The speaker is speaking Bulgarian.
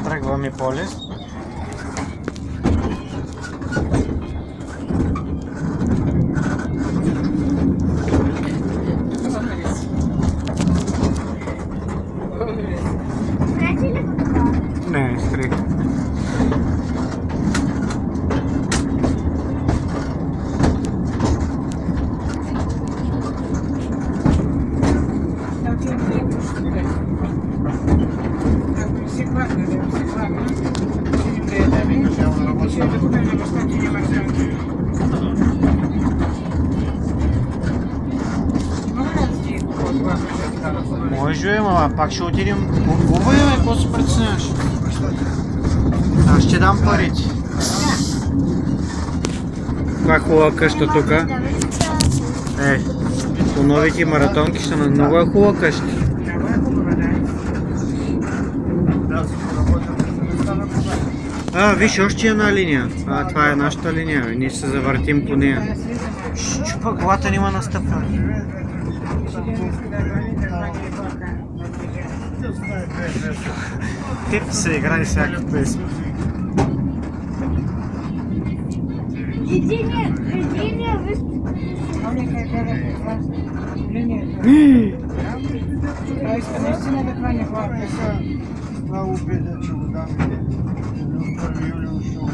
Тръгваме по-лесно. Не, скрих. Може, ама пак ще отидем. Хубаво е, какво се притесняваш? Аз ще дам парите. Каква хубава къща тук? По новите маратонки ще на много е хубава къща. Виж, още една линия. Това е нашата линия. Ние ще се завъртим по нея. Чупа, колата няма настъпва. Ти се играй всяка песен. Единия иска наистина да хване хлапка. Това обида, че го дам и 1 юли ушъл.